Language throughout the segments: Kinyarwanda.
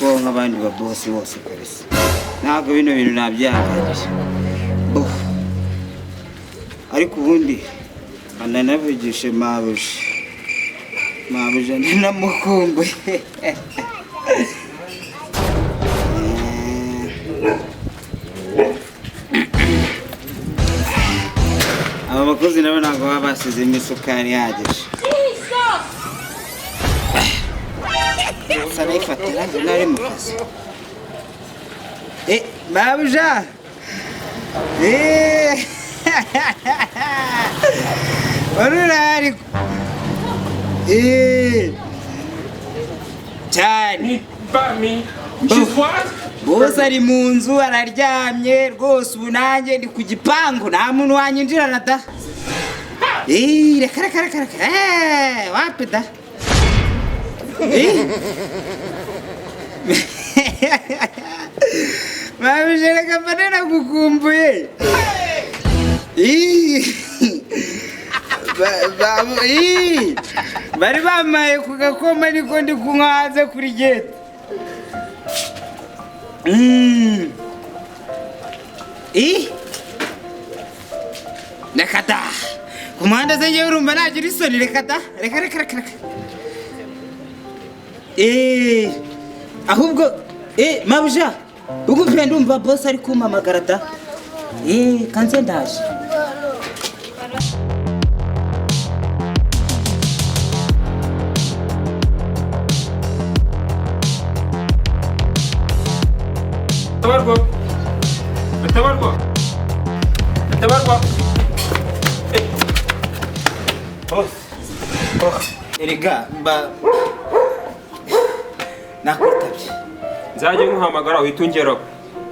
kubaho nk'abandi ba boss bose kabisa. Ntabwo bino bintu nabyihanganyije. Ariko ubundi ananavugishe mabuja ndinamukumbuye. Aba bakozi nabo ntabwo baba basizemo isukari ihagije. Sanayifatira njye nari mu kazi. Mabuja! Warurari! Cyane! Bose ari mu nzu araryamye rwose ubu nanjye ndi ku gipangu nta muntu wanyinjirana da. Reka wapi da? Mabuja reka mfane nagukumbuye. Bari bamaye ku gakoma niko ndi kunywa hanze kuri gate. Reka da ku muhanda ze njyewe urumva nagira isoni. Reka da reka ahubwo Mabuja ubwo mpe ndumva boss ari kumpamagara da. Kanze ndaje. Tabarwa. Erega nakwitabye. Nzaje nkuhamagara uhitungeraho.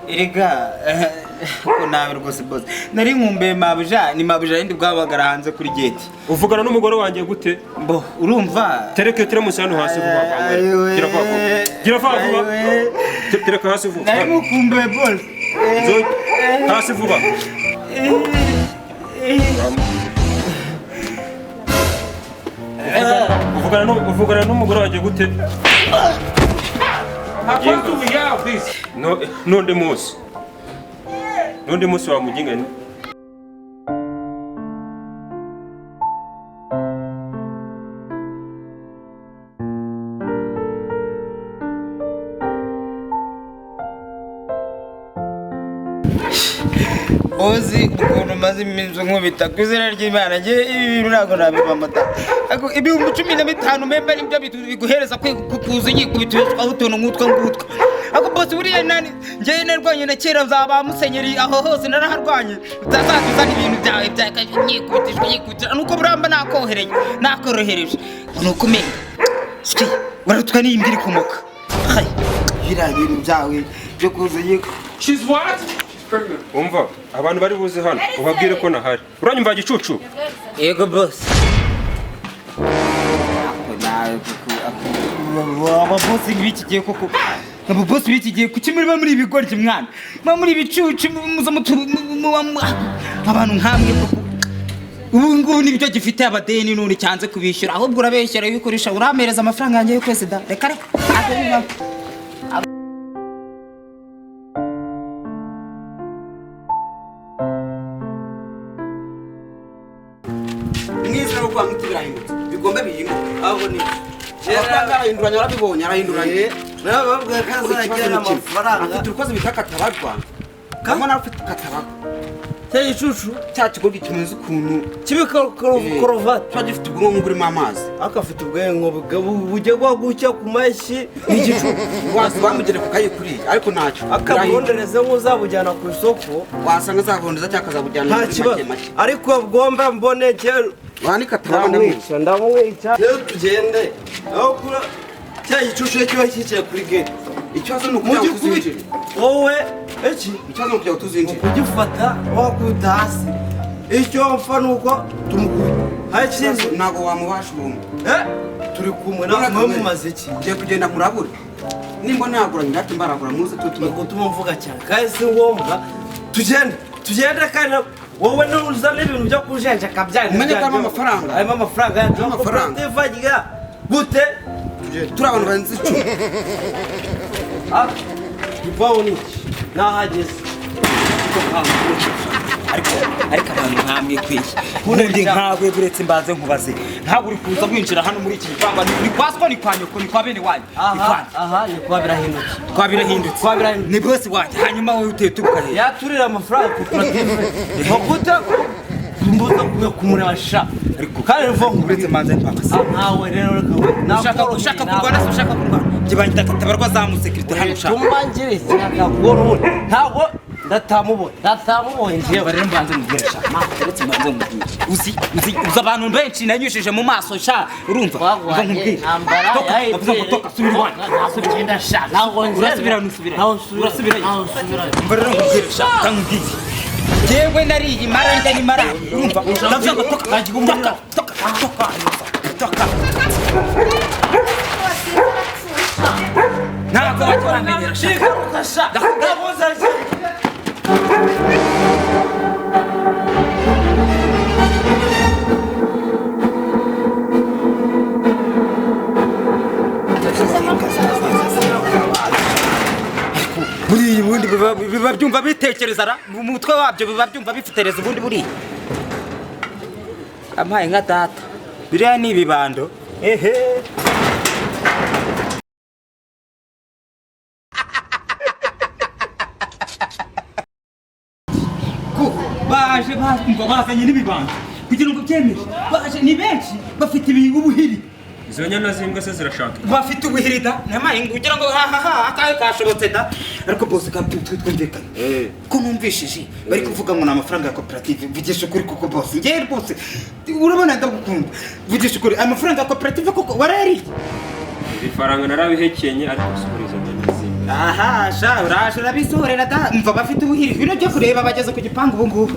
Erega ko nawe rwose boss. Nari nkumbuye Mabuja, ni Mabuja ndi bwabagara hanze kuri gate. Uvugana n'umugore wanjye gute? Urumva? Tereke musano hasi vuba bangwe. Gira vuba. Tereka hasi vuba. Nari nkumbuye boss. Hasi vuba. Uvugana n'umugore wanjye gute? N'undi munsi wa mujingani. Ozi ukuntu maze iminsi nkubita ku izina ry'Imana nge ibi bintu ntabwo nabibamata. Ariko ibihumbi 15 memba nibyo biguhereza kukuza inyikubitishwa utuntu nk'utwo ngutwo. Ako boss buriya nani nge narwanye na kera zaba musenyeri aho hose naraharwanye. Utazatuzana ibintu byawe nyikubitishwa nuko buramba nakorohereje. Nuko menga. Ski warutwa n'imbiri kumoka. Hai bira ibintu byawe byo kuza yiko. She's what? Umva abantu bari buze hano ubabwire ko nahari. Uranyumva gicucu? Yego boss. Aba boss bikigiye koko. Aba boss bikigiye kuki muri ibigoryi mwana. Muri ibicucu muza abantu nkamwe koko. Ubu ngubu nibyo gifite abadeni none cyanze kubishyura ahubwo urabeshyera yukoresha uramereza amafaranga yanjye y'ukwezi da. Reka kwa mutibirahindutse bigomba bihinduka aho ni cyera arahinduranya arabibonye arahinduranye nawe bavuga kazagira amafaranga afite urukoze bitakatabagwa kama nawe ufite katabagwa cyari icucu cyakigorwa kimeze ukuntu kibikorovat cyagifite ubwonko burimo amazi akafite ubwengo bujye gucya ku mashyi n'igicu wasbamugere ku kayi kuri ariko ntacyo akabondereze nk'uzabujyana ku isoko wasanga zabondeza cyakazabujyana make ariko bwomba mbone cyero wani katabagwa ndamwica rero tugende aho kura cya gicucu cyo cyicaye kuri gate ikibazo ni ukujya kuzinjira wowe iki ikibazo ni ukujya kuzinjira kugifata wakuta hasi icyo mfa nuko tumukura hakindi ntago wamubasha umuntu turi kumwe nawe mumaze iki ugiye kugenda murabura nimba naguranye ndati mbaragura muze tuma mvuga cyane kandi si ngombwa tugende kandi wowe n'uzana ibintu byo kujenja kabyari umenye ko amafaranga arimo amafaranga yanjye amafaranga tevagiga gute turi abantu banzi 10 ivaho niki nahageze ariko abantu nkamwe kwiye ubundi nkawe buretse mbanze nkubaze ntabwo uri kuza kwinjira hano muri iki gipangu ni kwaswa ni kwa nyoko ni kwa bene wanyu aha ni kwa birahindutse ni bose wanyu hanyuma wowe uteye turuka he yaturira amafaranga koperative bakuta mbuza kumurasha ariko kandi mvo buretse mbanze mpakase nkawe rero ushaka kurwana se ushaka kurwana kibanyita katabarwa za musekirite hano ushaka tumangire ntabwo ndatamubonye njyewe rero mbanze mubwira sha buretse mbanze mubwira uzi abantu benshi nanyushije mu maso sha urumva mva nkubwira toka subira wanyu nasubira sha ntabwo urasubira mva rero nkubwira sha kankubwira jewe nariye imara njya nimara urumva ndavuga ngo toka ntabwo wajya uramenyera sha buriya ubundi biba byumva bitekereza mu mutwe wabyo biba byumva bifitereza ubundi buriya ampaye nka data biriya ni ibibando ehe baje kumva bazanye n'ibibando kugira ngo byemere baje ni benshi bafite ubuhiri izo nyana z'imbwa se zirashaka bafite ubuhiri da namaye kugira ngo akahe kashobotse da ariko bose twumvikanye ko numvishije bari kuvuga ngo ni amafaranga ya koperative vugisha ukuri kuko bose njyewe rwose urabona ndagukunda vugisha ukuri amafaranga ya koperative koko warayariye iri faranga narabihekenye ariko usubira izo nyana z'imbwa aha sha uraje urabisohorera da umva bafite ubuhiri bino byo kureba bageze ku gipangu ubu ngubu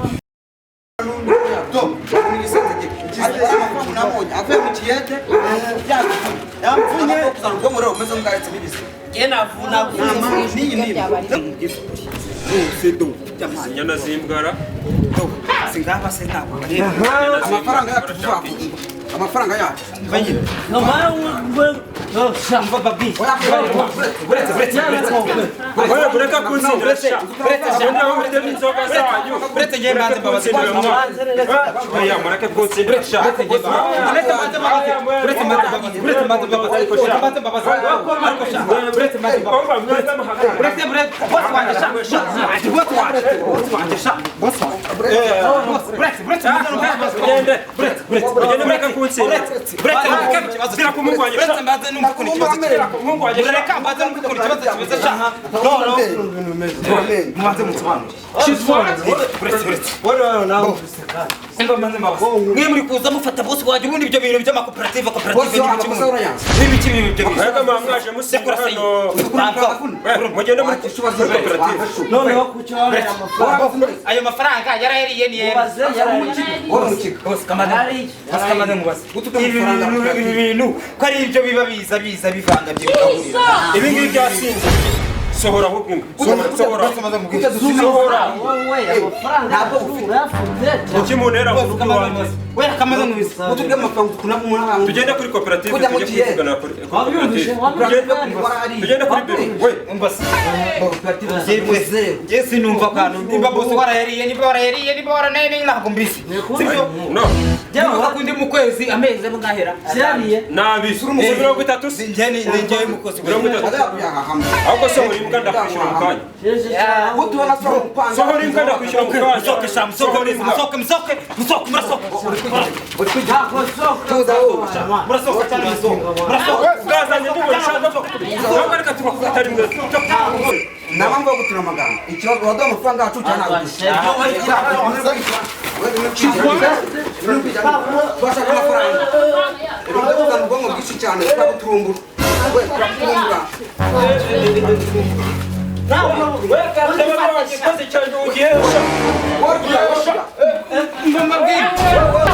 inyana z'imbwara singaba se ntabwo amafaranga yacu amafaranga yacu umva babi bureka kunsindira sha uretse njye mbanze mbabazi oya mureke kunsindira sha mwe muri kuza mufata bose wajya ubundi ibyo bintu by'amakoperative n'ibiki bintu mwaje musekura hano mugende muri koperative noneho kucyara ayo mafaranga yaraheriye ni ibi bintu ko ari ibyo biba biza bivanga by'ibigahurira ibi ngibi byasinze sohora ahubwo sohora ntabwo urafunze ukimunera mu rugo iwanjye tugende kuri koperative tujye kuvugana tugende kuri biro we njye sinumva akantu nimba bose waraheriye niba waranaye ntabwo mbisi sibyo njyewe kundi mu kwezi amezi abungahera byariye nabi 30 si njye mukozi 30 ahubwo sohora imbwa ndakwishyura mu kanya sohora imbwa ndakwishyura mu kanya murasohoka cyane bwazanye n'ubona ushaka ko reka tubakutari mwe naba mvuga gutira amagambo ikibazo waduha amafaranga yacu cyane twashaka amafaranga tuzana ubwonko bwinshi cyane turabuturumbura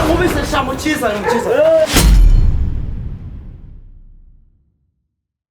Mubise shamu cyiza